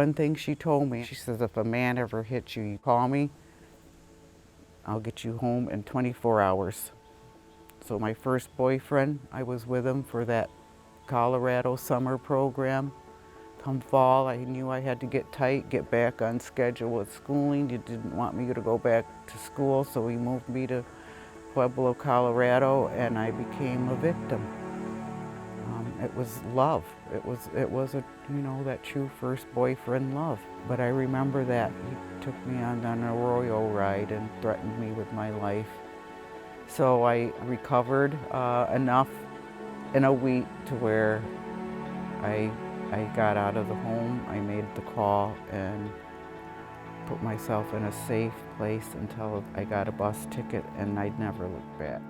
one thing she told me. She says, if a man ever hits you, you call me. I'll get you home in 24 hours. So my first boyfriend, I was with him for that Colorado summer program. Come fall, I knew I had to get tight, get back on schedule with schooling. He didn't want me to go back to school, so he moved me to Pueblo, Colorado, and I became a victim. It was love. It was a, that true first boyfriend love. But I remember that he took me on an arroyo ride and threatened me with my life. So I recovered enough in a week to where I got out of the home. I made the call and put myself in a safe place until I got a bus ticket, and I'd never look back.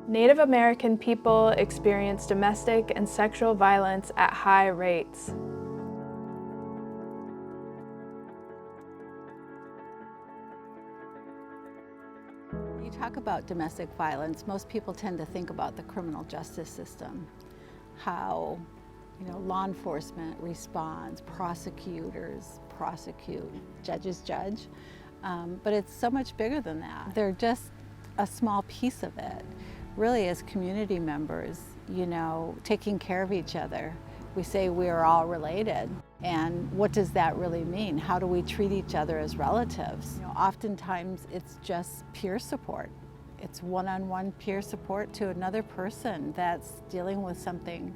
Native American people experience domestic and sexual violence at high rates. When you talk about domestic violence, most people tend to think about the criminal justice system, how law enforcement responds, prosecutors prosecute, judges judge, but it's so much bigger than that. They're just a small piece of it. Really, as community members, taking care of each other. We say we are all related, and what does that really mean? How do we treat each other as relatives? Oftentimes it's just peer support. It's one-on-one peer support to another person that's dealing with something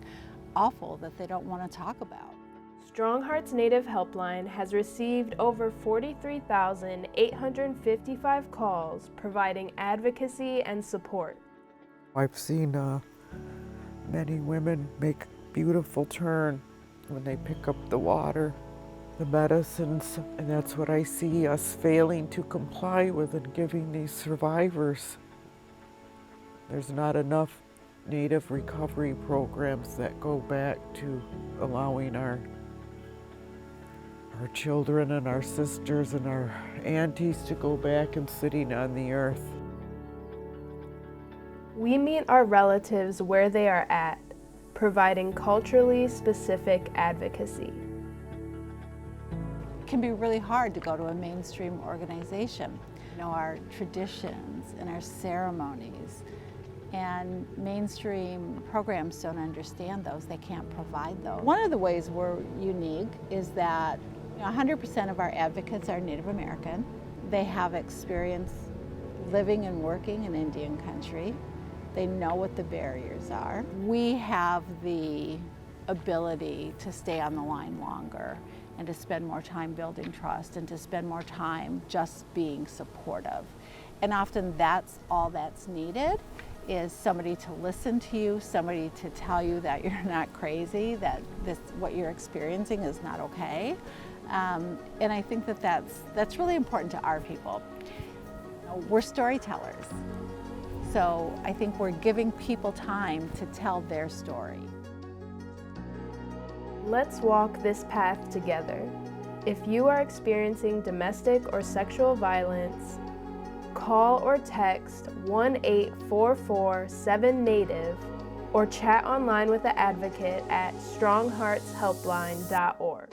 awful that they don't want to talk about. StrongHearts Native Helpline has received over 43,855 calls providing advocacy and support. I've seen many women make a beautiful turn when they pick up the water, the medicines, and that's what I see us failing to comply with and giving these survivors. There's not enough Native recovery programs that go back to allowing our children and our sisters and our aunties to go back and sitting on the earth. We meet our relatives where they are at, providing culturally specific advocacy. It can be really hard to go to a mainstream organization. Our traditions and our ceremonies, and mainstream programs don't understand those. They can't provide those. One of the ways we're unique is that 100% of our advocates are Native American. They have experience living and working in Indian country. They know what the barriers are. We have the ability to stay on the line longer and to spend more time building trust and to spend more time just being supportive. And often that's all that's needed, is somebody to listen to you, somebody to tell you that you're not crazy, that what you're experiencing is not okay. And I think that's really important to our people. We're storytellers. So I think we're giving people time to tell their story. Let's walk this path together. If you are experiencing domestic or sexual violence, call or text 1-844-7-NATIVE or chat online with the advocate at strongheartshelpline.org.